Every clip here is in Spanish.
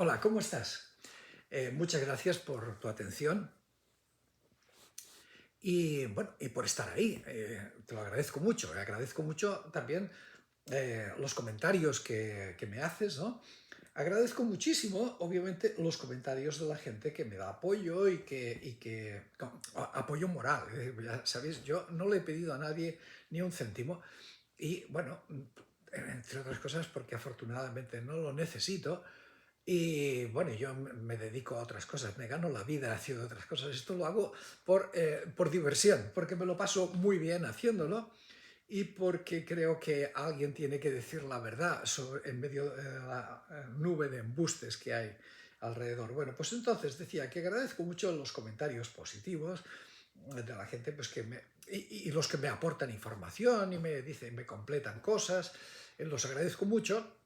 Hola, ¿cómo estás? Muchas gracias por tu atención y, bueno, y por estar ahí. Te lo agradezco mucho. Agradezco mucho también los comentarios que me haces, ¿no? Agradezco muchísimo, obviamente, los comentarios de la gente que me da apoyo apoyo moral. Ya sabéis, yo no le he pedido a nadie ni un céntimo y, bueno, entre otras cosas porque afortunadamente no lo necesito. Y bueno, yo me dedico a otras cosas, me gano la vida haciendo otras cosas. Esto lo hago por diversión, porque me lo paso muy bien haciéndolo y porque creo que alguien tiene que decir la verdad en medio de la nube de embustes que hay alrededor. Bueno, pues entonces decía que agradezco mucho los comentarios positivos de la gente pues y los que me aportan información y me dicen, me completan cosas, los agradezco mucho.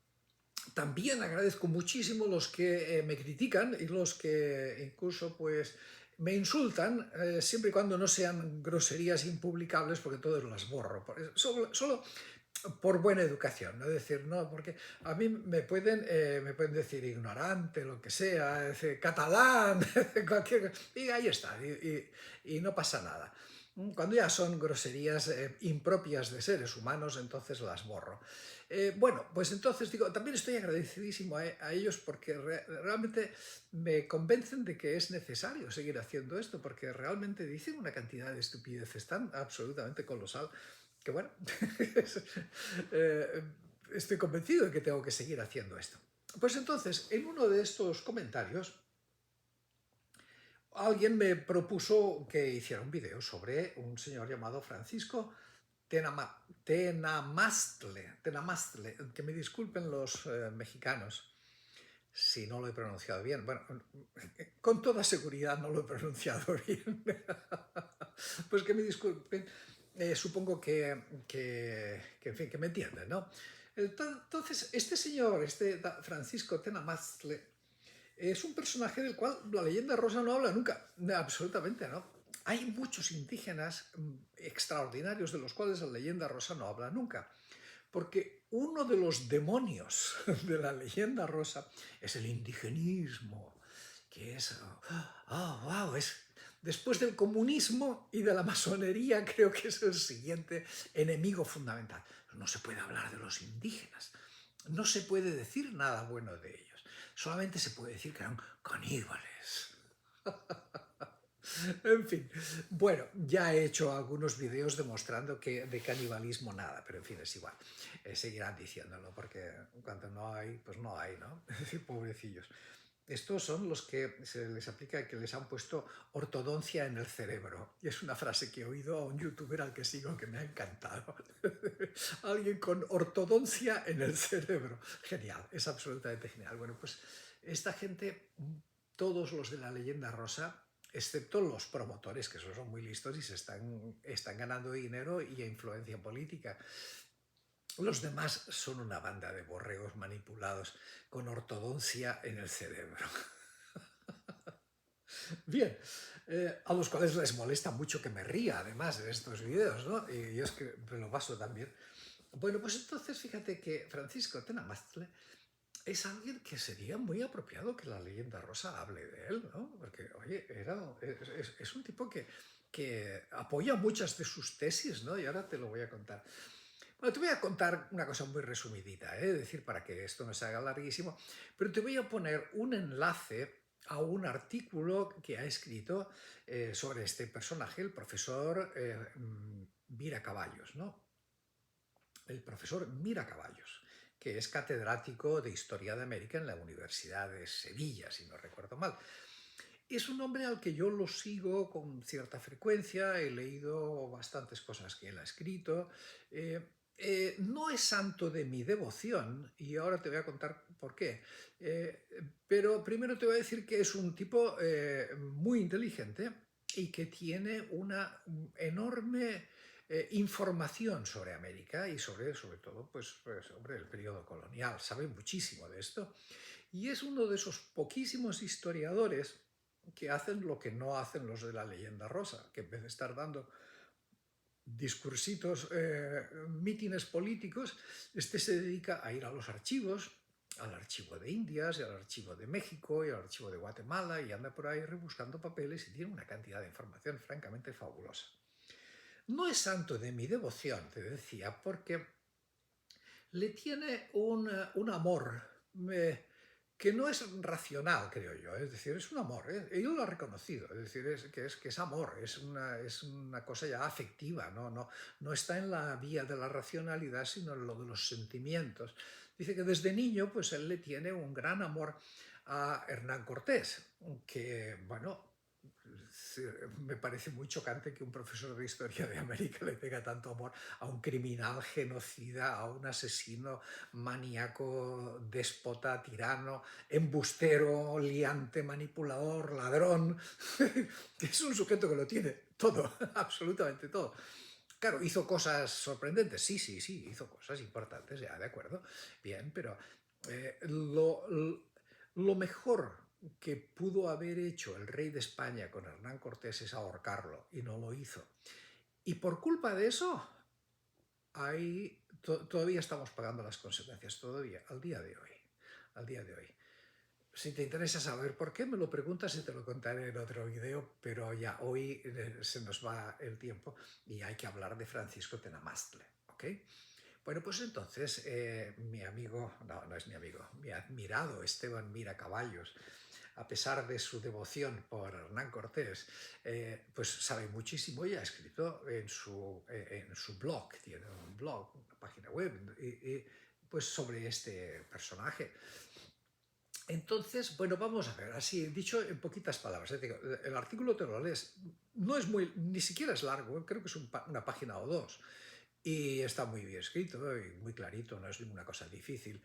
También agradezco muchísimo los que me critican y los que incluso pues me insultan, siempre y cuando no sean groserías impublicables, porque todos las borro. Solo por buena educación, ¿no? Es decir, no, porque a mí me pueden decir ignorante, lo que sea, decir, catalán, cualquier, y ahí está, y no pasa nada. Cuando ya son groserías impropias de seres humanos, entonces las borro. Bueno, pues entonces digo, también estoy agradecidísimo a ellos porque realmente me convencen de que es necesario seguir haciendo esto, porque realmente dicen una cantidad de estupideces tan absolutamente colosal que bueno, eh, estoy convencido de que tengo que seguir haciendo esto. Pues entonces, en uno de estos comentarios, alguien me propuso que hiciera un vídeo sobre un señor llamado Francisco Tenamastle, que me disculpen los mexicanos si no lo he pronunciado bien. Bueno, con toda seguridad no lo he pronunciado bien. Pues que me disculpen. Supongo en fin, que me entienden, ¿no? Entonces, este señor, Francisco Tenamastle, es un personaje del cual la leyenda rosa no habla nunca, absolutamente, ¿no? Hay muchos indígenas extraordinarios de los cuales la leyenda rosa no habla nunca, porque uno de los demonios de la leyenda rosa es el indigenismo, que es, wow, es después del comunismo y de la masonería, creo que es el siguiente enemigo fundamental. No se puede hablar de los indígenas, no se puede decir nada bueno de ellos, solamente se puede decir que eran caníbales. En fin, bueno, ya he hecho algunos vídeos demostrando que de canibalismo nada, pero en fin, es igual. Seguirán diciéndolo, porque cuando no hay, pues no hay, ¿no? Es decir, pobrecillos. Estos son los que se les aplica que les han puesto ortodoncia en el cerebro. Y es una frase que he oído a un youtuber al que sigo que me ha encantado. Alguien con ortodoncia en el cerebro. Genial, es absolutamente genial. Bueno, pues esta gente, todos los de la leyenda rosa, excepto los promotores, que esos son muy listos y están ganando dinero y influencia política. Los demás son una banda de borregos manipulados con ortodoncia en el cerebro. Bien, a los cuales les molesta mucho que me ría, además, en estos vídeos, ¿no? Y yo es que me lo paso también. Bueno, pues entonces fíjate que Francisco Tenamaztle es alguien que sería muy apropiado que la leyenda rosa hable de él, ¿no? Porque, oye, es un tipo que apoya muchas de sus tesis, ¿no? Y ahora te lo voy a contar. Bueno, te voy a contar una cosa muy resumidita, es decir, para que esto no se haga larguísimo, pero te voy a poner un enlace a un artículo que ha escrito sobre este personaje, el profesor Mira Caballos, ¿no? El profesor Mira Caballos, que es catedrático de Historia de América en la Universidad de Sevilla, si no recuerdo mal. Es un hombre al que yo lo sigo con cierta frecuencia, he leído bastantes cosas que él ha escrito. No es santo de mi devoción, y ahora te voy a contar por qué. Pero primero te voy a decir que es un tipo muy inteligente y que tiene una enorme información sobre América y sobre todo pues sobre el periodo colonial. Sabe muchísimo de esto. Y es uno de esos poquísimos historiadores que hacen lo que no hacen los de la leyenda rosa, que en vez de estar dando discursitos, mítines políticos, se dedica a ir a los archivos, al archivo de Indias, y al archivo de México, y al archivo de Guatemala, y anda por ahí rebuscando papeles y tiene una cantidad de información francamente fabulosa. No es santo de mi devoción, te decía, porque le tiene un amor que no es racional, creo yo. Es decir, es un amor. Él lo ha reconocido. Es decir, que es amor, es una cosa ya afectiva. No está en la vía de la racionalidad, sino en lo de los sentimientos. Dice que desde niño pues él le tiene un gran amor a Hernán Cortés, que, bueno, sí, me parece muy chocante que un profesor de historia de América le tenga tanto amor a un criminal genocida, a un asesino maníaco, déspota, tirano, embustero, liante, manipulador, ladrón, que es un sujeto que lo tiene todo, absolutamente todo. Claro, hizo cosas sorprendentes, sí, sí, sí, hizo cosas importantes, ya, de acuerdo, bien, pero lo mejor que pudo haber hecho el rey de España con Hernán Cortés es ahorcarlo, y no lo hizo. Y por culpa de eso, ahí todavía estamos pagando las consecuencias, todavía, al día de hoy. Al día de hoy. Si te interesa saber por qué, me lo preguntas y te lo contaré en otro video, pero ya hoy se nos va el tiempo y hay que hablar de Francisco Tenamastle, ¿ok? Bueno, pues entonces mi amigo, no, no es mi amigo, mi admirado Esteban Mira Caballos, a pesar de su devoción por Hernán Cortés, pues sabe muchísimo y ha escrito en su blog, tiene un blog, una página web, pues sobre este personaje. Entonces, bueno, vamos a ver, así dicho en poquitas palabras. El artículo te lo lees, no es ni siquiera es largo, creo que es una página o dos, y está muy bien escrito y muy clarito, no es ninguna cosa difícil.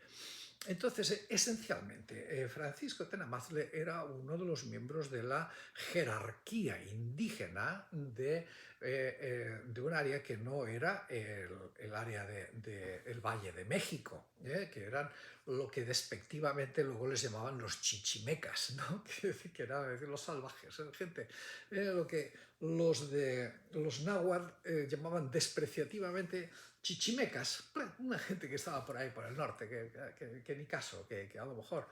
Entonces, esencialmente, Francisco Tenamazle era uno de los miembros de la jerarquía indígena de un área que no era el área del Valle de México, que eran lo que despectivamente luego les llamaban los chichimecas, ¿no? que eran los salvajes, gente, lo que los náhuatl llamaban despreciativamente chichimecas, una gente que estaba por ahí por el norte, que ni caso, que a lo mejor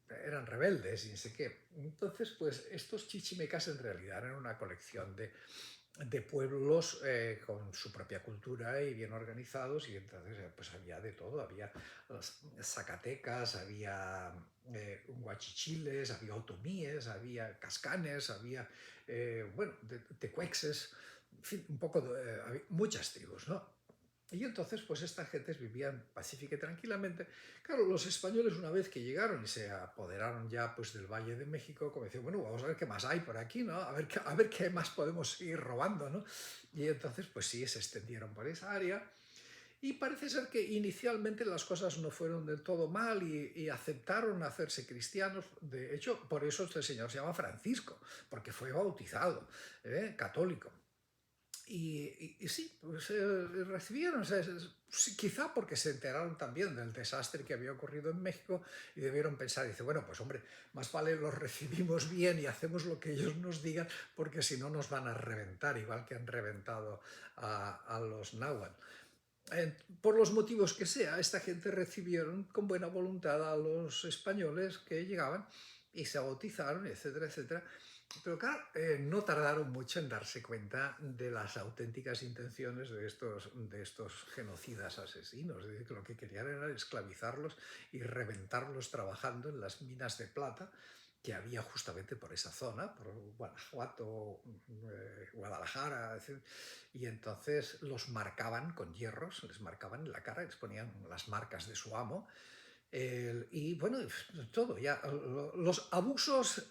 eran rebeldes y no sé qué. Entonces, pues estos chichimecas en realidad eran una colección de pueblos con su propia cultura y bien organizados, y entonces pues había de todo, había los zacatecas, había huachichiles, había otomíes, había cascanes, había, bueno, tecuexes, en fin, un poco, muchas tribus, ¿no? Y entonces, pues estas gentes vivían pacífica y tranquilamente. Claro, los españoles una vez que llegaron y se apoderaron ya pues del Valle de México, como decían, bueno, vamos a ver qué más hay por aquí, ¿no? A ver qué más podemos seguir robando, ¿no? Y entonces, pues sí, se extendieron por esa área. Y parece ser que inicialmente las cosas no fueron del todo mal y aceptaron hacerse cristianos. De hecho, por eso este señor se llama Francisco, porque fue bautizado, católico. Y sí, pues recibieron, o sea, sí, quizá porque se enteraron también del desastre que había ocurrido en México y debieron pensar, dice, bueno, pues hombre, más vale los recibimos bien y hacemos lo que ellos nos digan, porque si no nos van a reventar, igual que han reventado a los náhuatl. Por los motivos que sea, esta gente recibieron con buena voluntad a los españoles que llegaban y se bautizaron, etcétera, etcétera. Pero claro, no tardaron mucho en darse cuenta de las auténticas intenciones de estos genocidas asesinos. Es decir, que lo que querían era esclavizarlos y reventarlos trabajando en las minas de plata que había justamente por esa zona, por Guanajuato, Guadalajara, etc. Y entonces los marcaban con hierros, les marcaban en la cara, les ponían las marcas de su amo. Y bueno, todo, ya, los abusos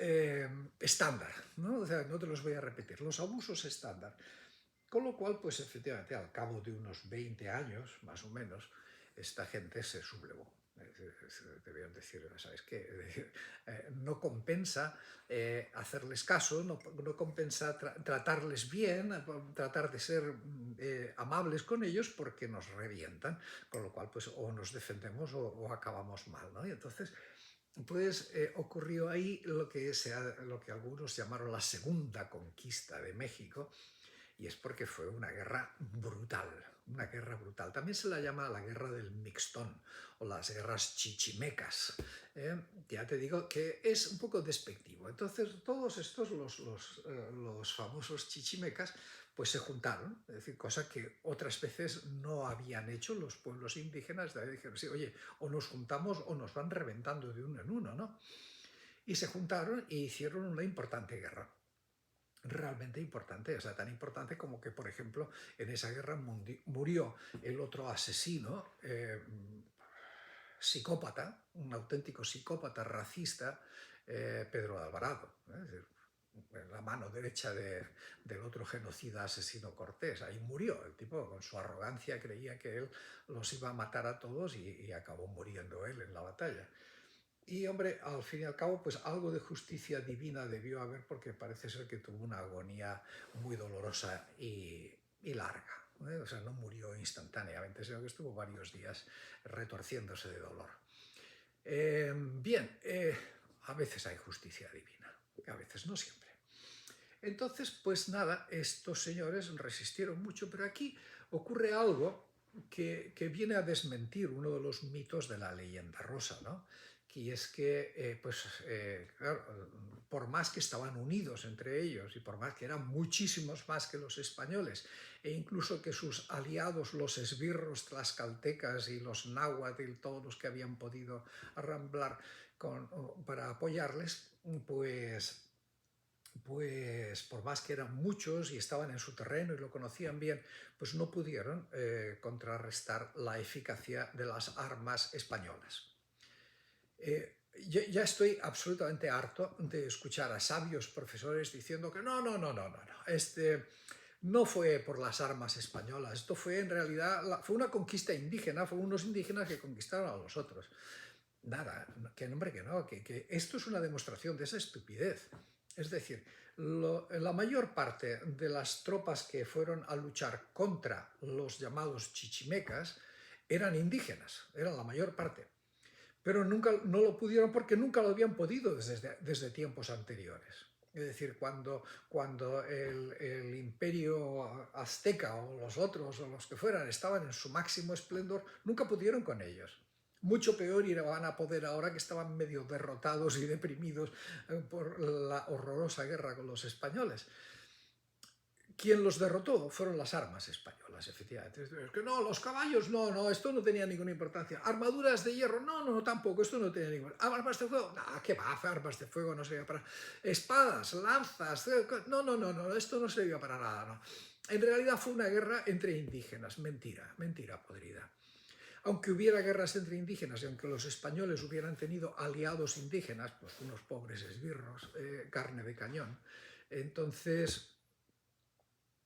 estándar, ¿no? O sea, no te los voy a repetir, los abusos estándar. Con lo cual, pues efectivamente, al cabo de unos 20 años, más o menos, esta gente se sublevó. Debieron decir, ¿sabes qué? No compensa hacerles caso, no compensa tratarles bien, tratar de ser amables con ellos, porque nos revientan, con lo cual pues o nos defendemos o acabamos mal, ¿no? Y entonces pues ocurrió ahí lo que algunos llamaron la segunda conquista de México, y es porque fue una guerra brutal, una guerra brutal. También se la llama la guerra del Mixtón o las guerras chichimecas. Ya te digo que es un poco despectivo. Entonces, todos estos, los famosos chichimecas, pues se juntaron, es decir, cosa que otras veces no habían hecho los pueblos indígenas. Dijeron, sí, oye, o nos juntamos o nos van reventando de uno en uno, ¿no? Y se juntaron y hicieron una importante guerra, realmente importante, o sea, tan importante como que, por ejemplo, en esa guerra murió el otro asesino, psicópata, un auténtico psicópata racista, Pedro de Alvarado, es decir, la mano derecha del otro genocida asesino Cortés. Ahí murió el tipo, con su arrogancia creía que él los iba a matar a todos y acabó muriendo él en la batalla. Y hombre, al fin y al cabo, pues algo de justicia divina debió haber, porque parece ser que tuvo una agonía muy dolorosa y larga, ¿eh? O sea, no murió instantáneamente, sino que estuvo varios días retorciéndose de dolor. Bien, a veces hay justicia divina, a veces no siempre. Entonces, pues nada, estos señores resistieron mucho, pero aquí ocurre algo que viene a desmentir uno de los mitos de la leyenda rosa, ¿no? Que es que, claro, por más que estaban unidos entre ellos y por más que eran muchísimos más que los españoles, e incluso que sus aliados, los esbirros tlaxcaltecas y los náhuatl, todos los que habían podido arramblar para apoyarles, pues por más que eran muchos y estaban en su terreno y lo conocían bien, pues no pudieron contrarrestar la eficacia de las armas españolas. Ya estoy absolutamente harto de escuchar a sabios profesores diciendo que no, no fue por las armas españolas, esto fue en realidad, fue una conquista indígena, fue unos indígenas que conquistaron a los otros. Nada, que hombre, que no, que esto es una demostración de esa estupidez. Es decir, la mayor parte de las tropas que fueron a luchar contra los llamados chichimecas eran indígenas, eran la mayor parte. Pero nunca, no lo pudieron porque nunca lo habían podido desde tiempos anteriores. Es decir, cuando el imperio azteca o los otros o los que fueran estaban en su máximo esplendor, nunca pudieron con ellos. Mucho peor y van a poder ahora que estaban medio derrotados y deprimidos por la horrorosa guerra con los españoles. Quien los derrotó fueron las armas españolas, efectivamente. Es que no, los caballos, no, esto no tenía ninguna importancia. Armaduras de hierro, no, tampoco, esto no tenía ninguna. Armas de fuego, ¿qué va? Armas de fuego no servía para... Espadas, lanzas, no, esto no servía para nada, no. En realidad fue una guerra entre indígenas, mentira podrida. Aunque hubiera guerras entre indígenas y aunque los españoles hubieran tenido aliados indígenas, pues unos pobres esbirros, carne de cañón, entonces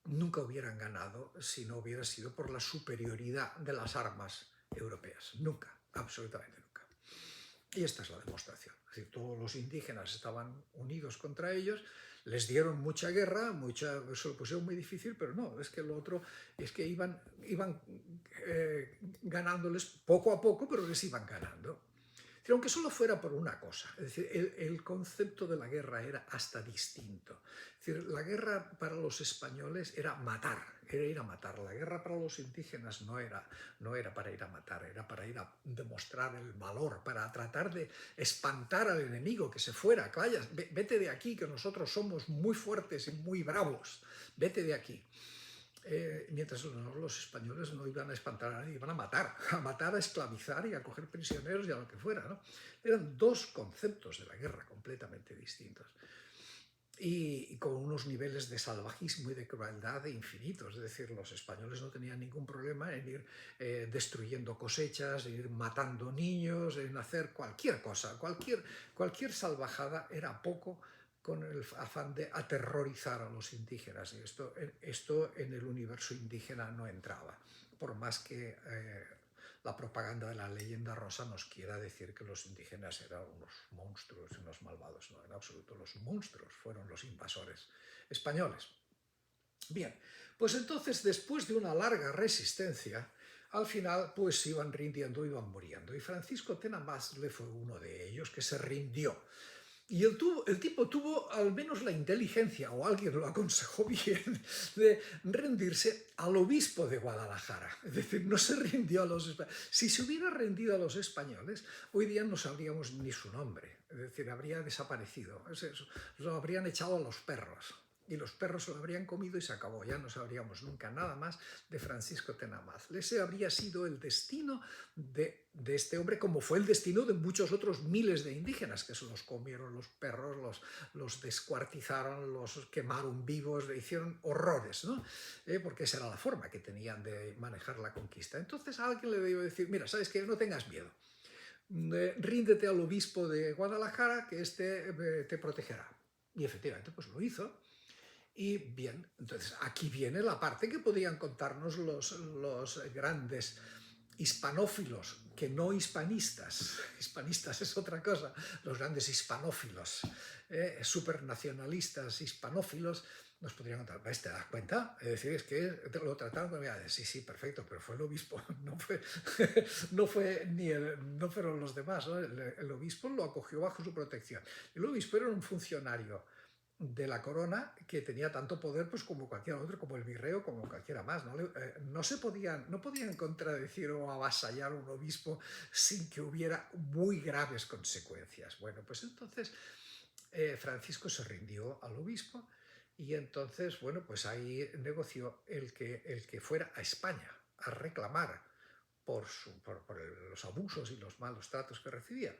nunca hubieran ganado si no hubiera sido por la superioridad de las armas europeas. Nunca, absolutamente nunca. Y esta es la demostración. Es decir, todos los indígenas estaban unidos contra ellos, les dieron mucha guerra, se lo pusieron muy difícil, pero no, es que lo otro es que iban ganándoles poco a poco, pero les iban ganando. Pero aunque solo fuera por una cosa, es decir, el concepto de la guerra era hasta distinto. Es decir, la guerra para los españoles era matar, era ir a matar. La guerra para los indígenas no era para ir a matar, era para ir a demostrar el valor, para tratar de espantar al enemigo, que se fuera, que vayas, vete de aquí, que nosotros somos muy fuertes y muy bravos, vete de aquí. Mientras los españoles no iban a espantar a nadie, iban a matar, a esclavizar y a coger prisioneros y a lo que fuera, ¿no? Eran dos conceptos de la guerra completamente distintos y con unos niveles de salvajismo y de crueldad infinitos. Es decir, los españoles no tenían ningún problema en ir destruyendo cosechas, en ir matando niños, en hacer cualquier cosa, cualquier salvajada era poco con el afán de aterrorizar a los indígenas. Y esto en el universo indígena no entraba, por más que la propaganda de la leyenda rosa nos quiera decir que los indígenas eran unos monstruos, unos malvados. No, en absoluto, los monstruos fueron los invasores españoles. Bien, pues entonces, después de una larga resistencia, al final pues se iban rindiendo, iban muriendo. Y Francisco Tenamazle fue uno de ellos que se rindió. Y el tipo tuvo al menos la inteligencia, o alguien lo aconsejó bien, de rendirse al obispo de Guadalajara. Es decir, no se rindió a los españoles. Si se hubiera rendido a los españoles, hoy día no sabríamos ni su nombre. Es decir, habría desaparecido. Es eso. Lo habrían echado a los perros. Y los perros se lo habrían comido y se acabó. Ya no sabríamos nunca nada más de Francisco Tenamaz. Ese habría sido el destino de este hombre, como fue el destino de muchos otros miles de indígenas que se los comieron los perros, los descuartizaron, los quemaron vivos, le hicieron horrores, ¿no? Porque esa era la forma que tenían de manejar la conquista. Entonces a alguien le debió decir, mira, ¿sabes qué? No tengas miedo. Ríndete al obispo de Guadalajara, que este te protegerá. Y efectivamente, pues lo hizo. Y bien, entonces aquí viene la parte que podían contarnos los grandes hispanófilos, que no hispanistas. Hispanistas es otra cosa, los grandes hispanófilos, supernacionalistas hispanófilos, nos podrían contar, ¿ves? ¿Te das cuenta? Es decir, es que lo trataron como, sí, sí, perfecto, pero fue el obispo, no fueron los demás, ¿no? El obispo lo acogió bajo su protección. El obispo era un funcionario de la corona que tenía tanto poder pues como cualquier otro, como el virreo, como cualquiera más. No podían contradecir o avasallar a un obispo sin que hubiera muy graves consecuencias. Bueno, pues entonces Francisco se rindió al obispo y entonces, bueno, pues ahí negoció el que fuera a España a reclamar por los abusos y los malos tratos que recibía.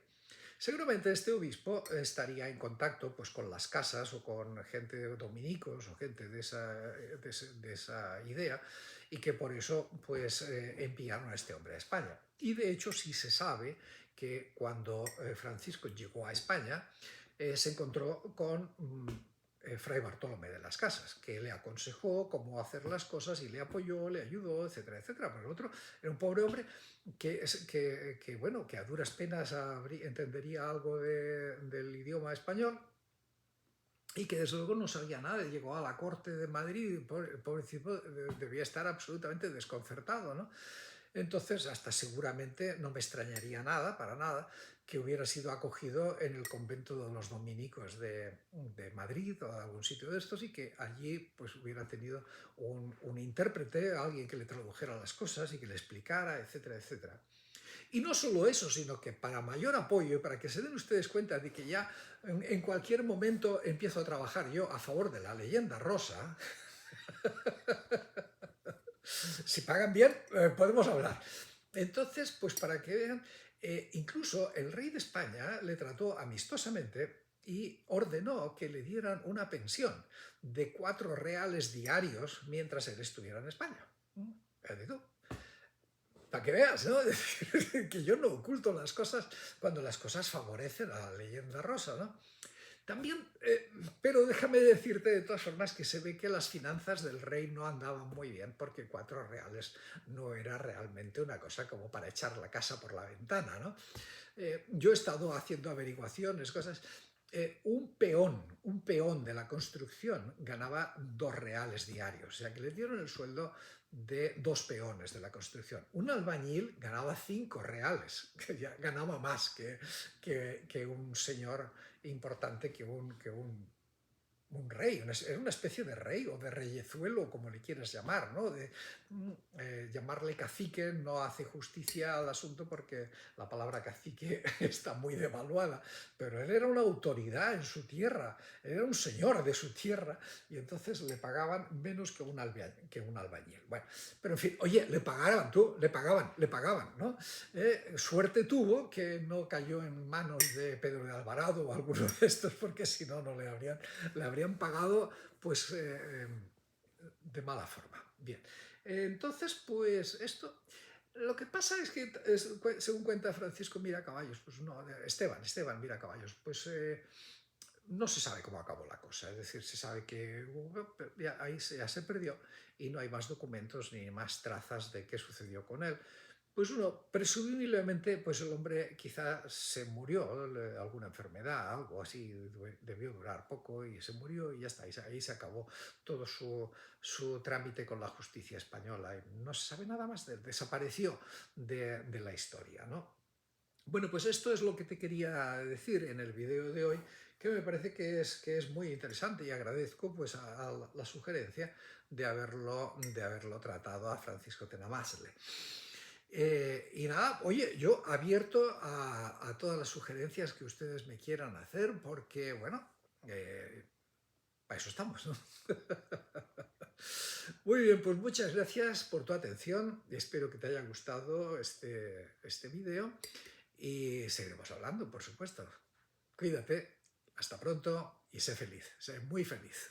Seguramente este obispo estaría en contacto pues, con las casas o con gente de dominicos o gente de esa idea y que por eso pues, enviaron a este hombre a España. Y de hecho sí se sabe que cuando Francisco llegó a España se encontró con Fray Bartolomé de las Casas, que le aconsejó cómo hacer las cosas y le apoyó, le ayudó, etcétera, etcétera. Pero el otro era un pobre hombre bueno, que a duras penas entendería algo del idioma español y que desde luego no sabía nada. Llegó a la corte de Madrid y el pobrecito debía estar absolutamente desconcertado, ¿no? Entonces, hasta seguramente no me extrañaría nada, para nada, que hubiera sido acogido en el convento de los dominicos de Madrid o de algún sitio de estos y que allí pues, hubiera tenido un intérprete, alguien que le tradujera las cosas y que le explicara, etcétera, etcétera. Y no solo eso, sino que para mayor apoyo, para que se den ustedes cuenta de que ya en cualquier momento empiezo a trabajar yo a favor de la leyenda rosa, si pagan bien, podemos hablar. Entonces, pues para que vean, incluso el rey de España le trató amistosamente y ordenó que le dieran una pensión de 4 reales diarios mientras él estuviera en España. Para que veas, ¿no? Que yo no oculto las cosas cuando las cosas favorecen a la leyenda rosa, ¿no? También, pero déjame decirte de todas formas que se ve que las finanzas del rey no andaban muy bien porque 4 reales no era realmente una cosa como para echar la casa por la ventana, ¿no? Yo he estado haciendo averiguaciones, cosas. Un peón de la construcción ganaba 2 reales diarios, o sea que le dieron el sueldo de 2 peones de la construcción. Un albañil ganaba 5 reales, que ya ganaba más que un señor importante, un rey, era una especie de rey o de reyezuelo, como le quieras llamar, ¿no? Llamarle cacique no hace justicia al asunto porque la palabra cacique está muy devaluada, pero él era una autoridad en su tierra, era un señor de su tierra y entonces le pagaban menos que un albañil. Bueno, pero en fin, oye, le pagaban, ¿no? Suerte tuvo que no cayó en manos de Pedro de Alvarado o alguno de estos, porque si no, no le habrían pagado pues de mala forma. Bien, entonces pues esto, lo que pasa es que según cuenta Francisco Miracaballos, pues no, Esteban Miracaballos, pues no se sabe cómo acabó la cosa, es decir, se sabe que ahí ya se perdió y no hay más documentos ni más trazas de qué sucedió con él. Pues uno, presumiblemente, pues el hombre quizá se murió, alguna enfermedad, algo así, debió durar poco y se murió y ya está, ahí se acabó todo su trámite con la justicia española. Y no se sabe nada más de él, desapareció de la historia, ¿no? Bueno, pues esto es lo que te quería decir en el vídeo de hoy, que me parece que es muy interesante y agradezco pues a la sugerencia de haberlo tratado a Francisco Tenamasle. Y nada, oye, yo abierto a todas las sugerencias que ustedes me quieran hacer, porque, bueno, para eso estamos, ¿no? Muy bien, pues muchas gracias por tu atención. Espero que te haya gustado este vídeo y seguiremos hablando, por supuesto. Cuídate, hasta pronto y sé feliz, sé muy feliz.